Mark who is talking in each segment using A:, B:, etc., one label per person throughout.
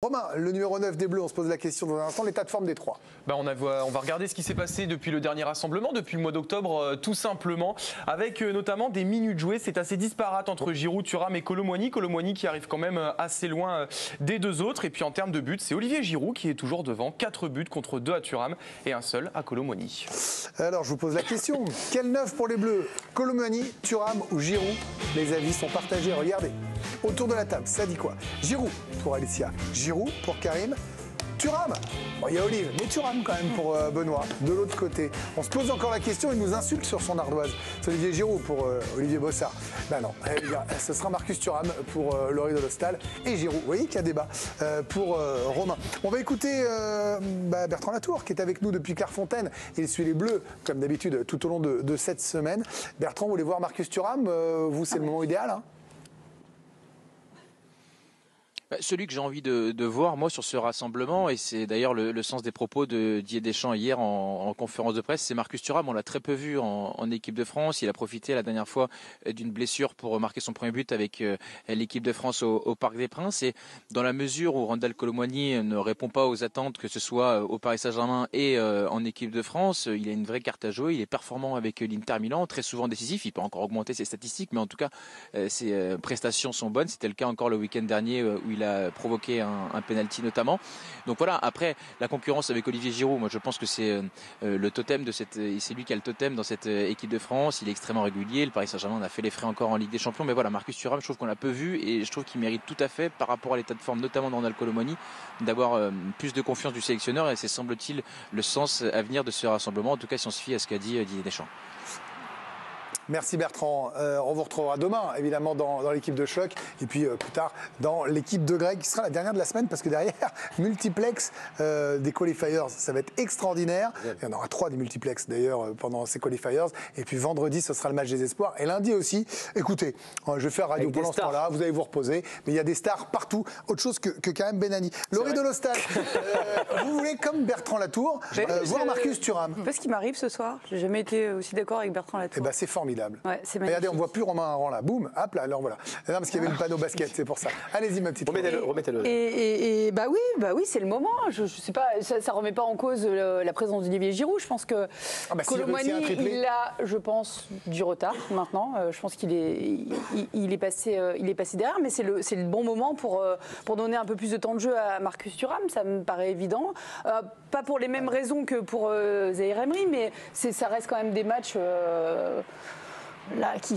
A: Romain, le numéro 9 des Bleus, on se pose la question dans un instant, l'état de forme des trois.
B: On va regarder ce qui s'est passé depuis le dernier rassemblement, depuis le mois d'octobre, tout simplement, avec notamment des minutes jouées. C'est assez disparate entre Giroud, Thuram et Kolo Muani. Kolo Muani qui arrive quand même assez loin des deux autres. Et puis en termes de buts, c'est Olivier Giroud qui est toujours devant. 4 buts contre 2 à Thuram et un seul à Kolo Muani.
A: Alors je vous pose la question, quel 9 pour les Bleus? Kolo Muani, Thuram ou Giroud? Les avis sont partagés, regardez. Autour de la table, ça dit quoi? Giroud pour Alicia, Giroud pour Karim, Thuram. Bon, il y a Olive, mais Thuram quand même pour Benoît. De l'autre côté, on se pose encore la question, il nous insulte sur son ardoise. C'est Olivier Giroud pour Olivier Bossard. Ben non, les gars, ce sera Marcus Thuram pour Laurie Delostal et Giroud. Vous voyez qu'il y a débat pour Romain. On va écouter Bertrand Latour qui est avec nous depuis Clairefontaine. Il suit les Bleus, comme d'habitude, tout au long de cette semaine. Bertrand, vous voulez voir Marcus Thuram? Vous, c'est le moment idéal, hein?
C: Celui que j'ai envie de voir, moi, sur ce rassemblement, et c'est d'ailleurs le sens des propos de Didier Deschamps hier en conférence de presse, c'est Marcus Thuram. On l'a très peu vu en équipe de France. Il a profité la dernière fois d'une blessure pour marquer son premier but avec l'équipe de France au Parc des Princes. Et dans la mesure où Randal Kolo Muani ne répond pas aux attentes, que ce soit au Paris Saint-Germain et en équipe de France, il a une vraie carte à jouer. Il est performant avec l'Inter Milan, très souvent décisif. Il peut encore augmenter ses statistiques, mais en tout cas, ses prestations sont bonnes. C'était le cas encore le week-end dernier où il a provoqué un penalty notamment. Donc voilà, après la concurrence avec Olivier Giroud, moi je pense que c'est le totem de c'est lui qui a le totem dans cette équipe de France. Il est extrêmement régulier. Le Paris Saint-Germain en a fait les frais encore en Ligue des Champions, mais voilà, Marcus Thuram, je trouve qu'on l'a peu vu et je trouve qu'il mérite tout à fait par rapport à l'état de forme notamment de Randal Kolo Muani d'avoir plus de confiance du sélectionneur et c'est semble-t-il le sens à venir de ce rassemblement, en tout cas si on se fie à ce qu'a dit Didier Deschamps.
A: Merci Bertrand. On vous retrouvera demain, évidemment, dans l'équipe de choc. Et puis plus tard, dans l'équipe de Greg, qui sera la dernière de la semaine, parce que derrière, multiplex des qualifiers, ça va être extraordinaire. Il y en aura 3 des multiplex, d'ailleurs, pendant ces qualifiers. Et puis vendredi, ce sera le match des espoirs. Et lundi aussi, écoutez, je vais faire radio pendant ce temps-là, vous allez vous reposer. Mais il y a des stars partout. Autre chose que Karim Benani. Laurie Delostal, vous voulez, comme Bertrand Latour, voir Marcus Thuram?
D: C'est ce qui m'arrive ce soir. J'ai jamais été aussi d'accord avec Bertrand Latour.
A: Eh ben, c'est formidable.
D: Ouais,
A: regardez, on ne voit plus Romain Aran là, boum, hop là, alors voilà. Non, parce qu'il y avait le panneau basket, c'est pour ça. Allez-y, ma petite.
D: Remettez-le. Et bah oui, c'est le moment. Je sais pas, ça remet pas en cause la présence d'Olivier Giroud. Je pense que Kolo Muani, il a, je pense, du retard maintenant. Je pense qu'il est passé derrière, mais c'est le bon moment pour donner un peu plus de temps de jeu à Marcus Thuram. Ça me paraît évident. Pas pour les mêmes raisons que pour Zahir Emery, mais ça reste quand même des matchs. Là, qui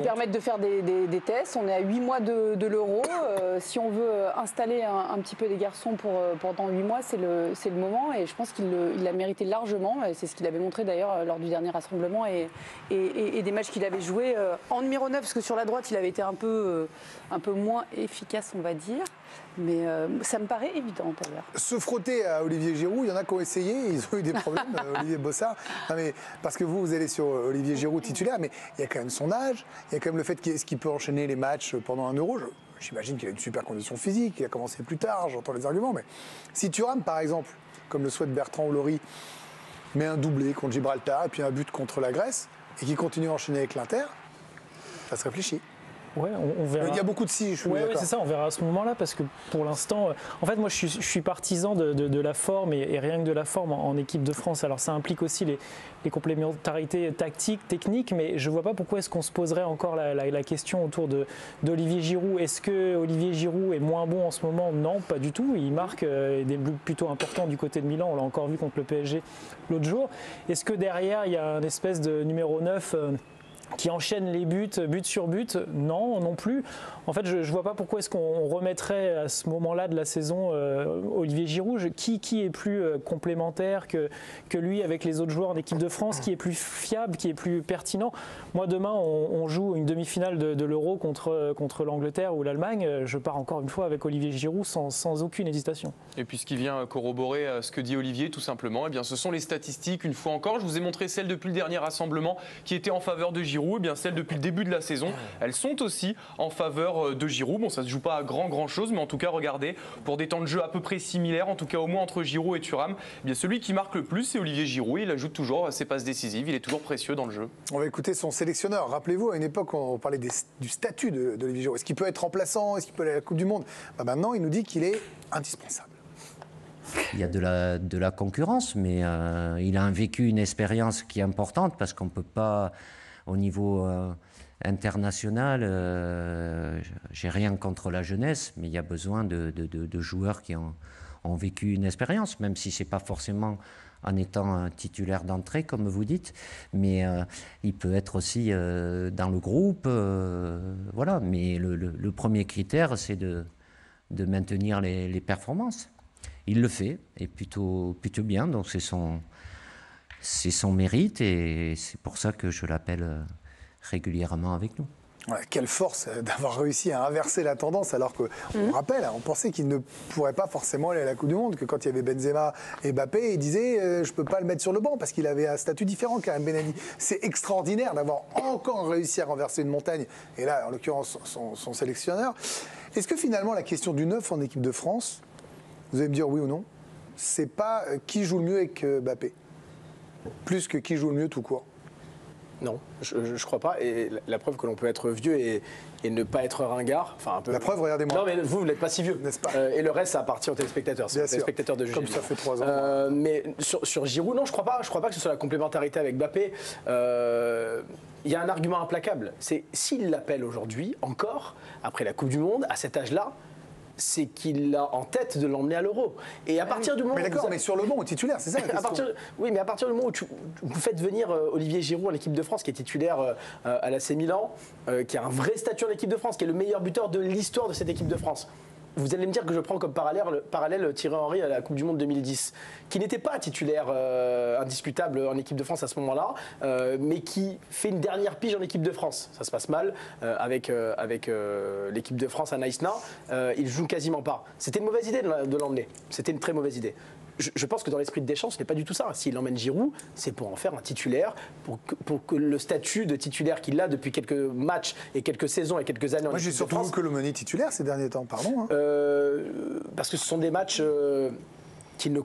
D: permettent de faire des tests. On est à 8 mois de l'Euro. Si on veut installer un petit peu des garçons pendant 8 mois, c'est le moment. Et je pense qu'il l'a mérité largement. Et c'est ce qu'il avait montré d'ailleurs lors du dernier rassemblement et des matchs qu'il avait joués en numéro 9. Parce que sur la droite, il avait été un peu moins efficace, on va dire. Mais ça me paraît évident d'ailleurs.
A: Se frotter à Olivier Giroud, il y en a qui ont essayé, ils ont eu des problèmes, Olivier Bossard. Non mais, parce que vous allez sur Olivier Giroud titulaire, mais il y a quand même son âge, il y a quand même le fait qu'il peut enchaîner les matchs pendant un Euro. J'imagine qu'il a une super condition physique, il a commencé plus tard, j'entends les arguments, mais si Thuram, par exemple, comme le souhaite Bertrand ou Laurie, met un doublé contre Gibraltar et puis un but contre la Grèce, et qu'il continue à enchaîner avec l'Inter, ça se réfléchit.
E: Ouais, on verra.
A: Il y a beaucoup de si, je suis d'accord.
E: Oui, c'est ça, on verra à ce moment-là, parce que pour l'instant, en fait, moi, je suis partisan de la forme, et rien que de la forme en équipe de France. Alors, ça implique aussi les complémentarités tactiques, techniques, mais je ne vois pas pourquoi est-ce qu'on se poserait encore la question autour d'Olivier Giroud. Est-ce que Olivier Giroud est moins bon en ce moment? Non, pas du tout. Il marque des buts plutôt importants du côté de Milan. On l'a encore vu contre le PSG l'autre jour. Est-ce que derrière, il y a une espèce de numéro 9 qui enchaîne les buts sur but? Non plus. En fait, je ne vois pas pourquoi est-ce qu'on remettrait à ce moment-là de la saison Olivier Giroud. Qui est plus complémentaire que lui avec les autres joueurs en équipe de France, qui est plus fiable, qui est plus pertinent? Moi, demain, on joue une demi-finale de l'Euro contre l'Angleterre ou l'Allemagne. Je pars encore une fois avec Olivier Giroud sans aucune hésitation.
B: Et puis ce qui vient corroborer ce que dit Olivier, tout simplement, eh bien, ce sont les statistiques. Une fois encore, je vous ai montré celle depuis le dernier rassemblement qui était en faveur de Giroud. Giroud, eh bien celles depuis le début de la saison, elles sont aussi en faveur de Giroud. Bon, ça ne se joue pas à grand chose, mais en tout cas, regardez, pour des temps de jeu à peu près similaires, en tout cas au moins entre Giroud et Thuram, eh bien celui qui marque le plus, c'est Olivier Giroud. Il ajoute toujours ses passes décisives, il est toujours précieux dans le jeu.
A: On va écouter son sélectionneur. Rappelez-vous, à une époque, on parlait du statut d'Olivier Giroud. Est-ce qu'il peut être remplaçant? Est-ce qu'il peut aller à la Coupe du Monde? Maintenant, il nous dit qu'il est indispensable.
F: Il y a de la concurrence, mais il a vécu une expérience qui est importante parce qu'on ne peut pas, au niveau international, j'ai rien contre la jeunesse, mais il y a besoin de joueurs qui ont vécu une expérience, même si ce n'est pas forcément en étant titulaire d'entrée, comme vous dites, mais il peut être aussi dans le groupe, voilà. Mais le premier critère, c'est de maintenir les performances. Il le fait, et plutôt bien, donc c'est son mérite, et c'est pour ça que je l'appelle régulièrement avec nous.
A: Ouais, quelle force d'avoir réussi à inverser la tendance, alors qu'on rappelle, on pensait qu'il ne pourrait pas forcément aller à la Coupe du Monde, que quand il y avait Benzema et Mbappé, il disait je ne peux pas le mettre sur le banc parce qu'il avait un statut différent Karim Benali. C'est extraordinaire d'avoir encore réussi à renverser une montagne, et là en l'occurrence son sélectionneur. Est-ce que finalement la question du 9 en équipe de France, vous allez me dire oui ou non, c'est pas qui joue le mieux avec Mbappé, plus que qui joue le mieux tout court?
G: Non, je ne crois pas. Et la preuve que l'on peut être vieux et ne pas être ringard. Enfin, un peu...
A: La preuve, regardez-moi.
G: Non, mais vous n'êtes pas si vieux.
A: N'est-ce pas
G: et le reste, ça appartient aux téléspectateurs. C'est aux téléspectateurs de juger.
A: Comme ça fait 3 ans.
G: Mais sur Giroud, non, je ne crois pas. Je ne crois pas que ce soit la complémentarité avec Mbappé. Il y a un argument implacable. C'est s'il l'appelle aujourd'hui, encore, après la Coupe du Monde, à cet âge-là, c'est qu'il a en tête de l'emmener à l'Euro. Et à partir du moment
A: mais d'accord, mais sur le banc, au titulaire, c'est ça la question.
G: Oui, mais à partir du moment où vous faites venir Olivier Giroud en équipe de France, qui est titulaire à l'AC Milan, qui a un vrai statut en équipe de France, qui est le meilleur buteur de l'histoire de cette équipe de France. Vous allez me dire que je prends comme parallèle Thierry Henry à la Coupe du Monde 2010, qui n'était pas titulaire indiscutable en équipe de France à ce moment-là, mais qui fait une dernière pige en équipe de France. Ça se passe mal avec l'équipe de France à Naïsna. Il joue quasiment pas. C'était une mauvaise idée de l'emmener. C'était une très mauvaise idée. Je pense que dans l'esprit de Deschamps, ce n'est pas du tout ça. S'il emmène Giroud, c'est pour en faire un titulaire, pour que le statut de titulaire qu'il a depuis quelques matchs et quelques saisons et quelques années.
A: Moi, j'ai surtout vu Colomani titulaire ces derniers temps, pardon.
G: Parce que ce sont des matchs qui ne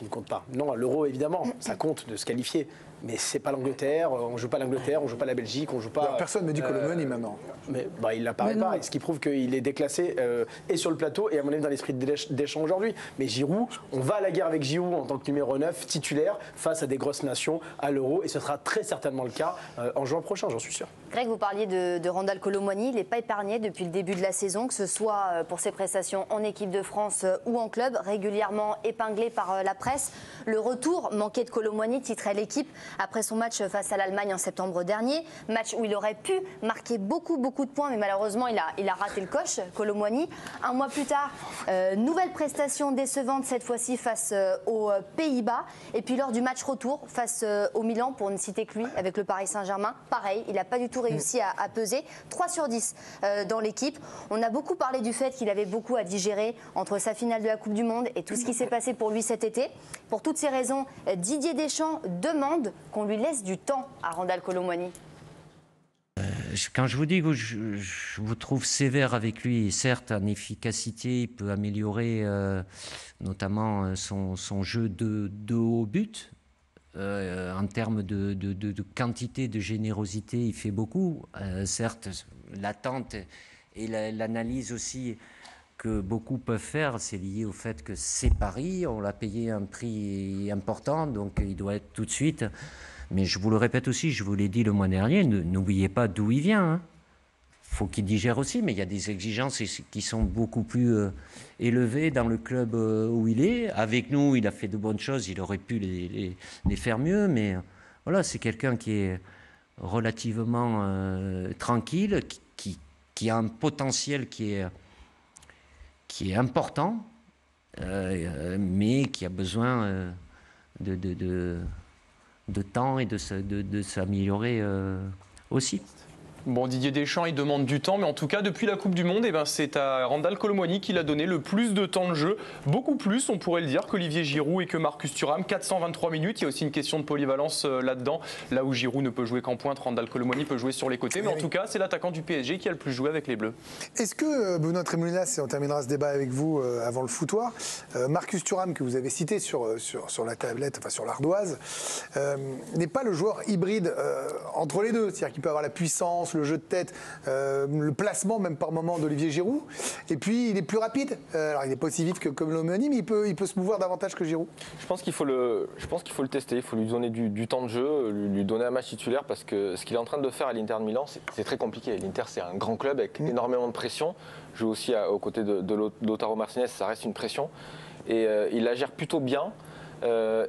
G: comptent pas. Non, l'Euro, évidemment, ça compte de se qualifier. Mais c'est pas l'Angleterre, on joue pas l'Angleterre, on joue pas la Belgique, on joue pas.
A: Personne ne me dit Colomani maintenant.
G: Mais il n'apparaît pas, ce qui prouve qu'il est déclassé et sur le plateau et à mon avis dans l'esprit de Deschamps aujourd'hui. Mais Giroud, on va à la guerre avec Giroud en tant que numéro 9, titulaire, face à des grosses nations à l'Euro, et ce sera très certainement le cas en juin prochain, j'en suis sûr.
H: Greg, vous parliez de Randal Kolo Muani, il n'est pas épargné depuis le début de la saison, que ce soit pour ses prestations en équipe de France ou en club, régulièrement épinglé par la presse. Le retour manqué de Kolo Muani titrait l'équipe après son match face à l'Allemagne en septembre dernier, match où il aurait pu marquer beaucoup de points, mais malheureusement il a raté le coche, Kolo Muani. Un mois plus tard, nouvelle prestation décevante cette fois-ci face aux Pays-Bas, et puis lors du match retour face au Milan, pour ne citer que lui, avec le Paris Saint-Germain, pareil, il n'a pas du tout réussi à peser, 3 sur 10 dans l'équipe. On a beaucoup parlé du fait qu'il avait beaucoup à digérer entre sa finale de la Coupe du Monde et tout ce qui s'est passé pour lui cet été. Pour toutes ces raisons, Didier Deschamps demande qu'on lui laisse du temps à Randal Kolo Muani.
F: Quand je vous dis que je vous trouve sévère avec lui, certes en efficacité, il peut améliorer notamment son jeu de haut but. En termes de quantité, de générosité, il fait beaucoup. Certes, l'attente et l'analyse aussi que beaucoup peuvent faire, c'est lié au fait que c'est Paris, on l'a payé un prix important, donc il doit être tout de suite. Mais je vous le répète aussi, je vous l'ai dit le mois dernier, n'oubliez pas d'où il vient. Faut qu'il digère aussi, mais il y a des exigences qui sont beaucoup plus élevées dans le club où il est. Avec nous, il a fait de bonnes choses, il aurait pu les faire mieux, mais voilà, c'est quelqu'un qui est relativement tranquille, qui a un potentiel qui est important, mais qui a besoin de temps et de s'améliorer aussi.
B: Bon, Didier Deschamps, il demande du temps, mais en tout cas, depuis la Coupe du Monde, c'est à Randal Kolo Muani qu'il a donné le plus de temps de jeu. Beaucoup plus, on pourrait le dire, qu'Olivier Giroud et que Marcus Thuram. 423 minutes. Il y a aussi une question de polyvalence là-dedans. Là où Giroud ne peut jouer qu'en pointe, Randal Kolo Muani peut jouer sur les côtés. Mais en tout cas, c'est l'attaquant du PSG qui a le plus joué avec les Bleus.
A: Est-ce que, Benoît Tremoulinas, et on terminera ce débat avec vous avant le foutoir, Marcus Thuram, que vous avez cité sur la tablette, enfin sur l'ardoise, n'est pas le joueur hybride entre les deux? C'est-à-dire qu'il peut avoir la puissance, le jeu de tête, le placement même par moment d'Olivier Giroud. Et puis il est plus rapide. Alors il n'est pas aussi vif que Kolo Muani, mais il peut se mouvoir davantage que Giroud.
I: Je pense qu'il faut le tester. Il faut lui donner du temps de jeu, lui donner un match titulaire, parce que ce qu'il est en train de faire à l'Inter de Milan, c'est très compliqué. L'Inter, c'est un grand club avec énormément de pression. Joue aussi aux côtés de Lautaro Martinez, ça reste une pression. Et il la gère plutôt bien.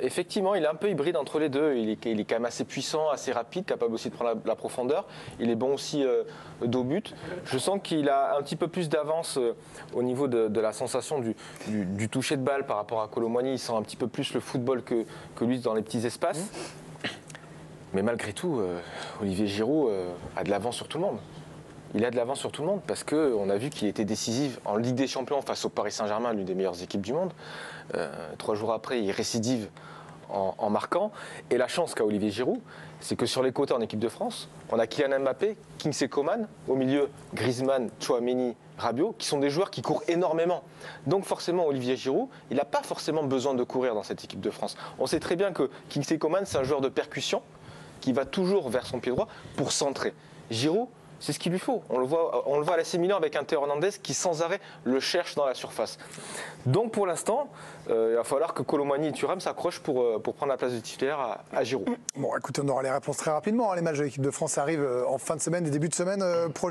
I: Effectivement, il est un peu hybride entre les deux. Il est quand même assez puissant, assez rapide, capable aussi de prendre la profondeur. Il est bon aussi dos but. Je sens qu'il a un petit peu plus d'avance au niveau de la sensation du toucher de balle par rapport à Kolo Muani. Il sent un petit peu plus le football que lui dans les petits espaces. Mais malgré tout, Olivier Giroud a de l'avance sur tout le monde. Il a de l'avance sur tout le monde parce qu'on a vu qu'il était décisif en Ligue des Champions face au Paris Saint-Germain, l'une des meilleures équipes du monde. 3 jours après, il récidive en marquant. Et la chance qu'a Olivier Giroud, c'est que sur les côtés en équipe de France, on a Kylian Mbappé, Kingsley Coman, au milieu Griezmann, Tchouaméni, Rabiot, qui sont des joueurs qui courent énormément. Donc forcément, Olivier Giroud, il n'a pas forcément besoin de courir dans cette équipe de France. On sait très bien que Kingsley Coman, c'est un joueur de percussion qui va toujours vers son pied droit pour centrer. Giroud, c'est ce qu'il lui faut. On le voit à l'AC Milan avec un Théo Hernandez qui sans arrêt le cherche dans la surface. Donc pour l'instant, il va falloir que Kolo Muani et Thuram s'accrochent pour prendre la place de titulaire à Giroud.
A: Bon, écoutez, on aura les réponses très rapidement. Les matchs de l'équipe de France arrivent en fin de semaine et début de semaine prochaine.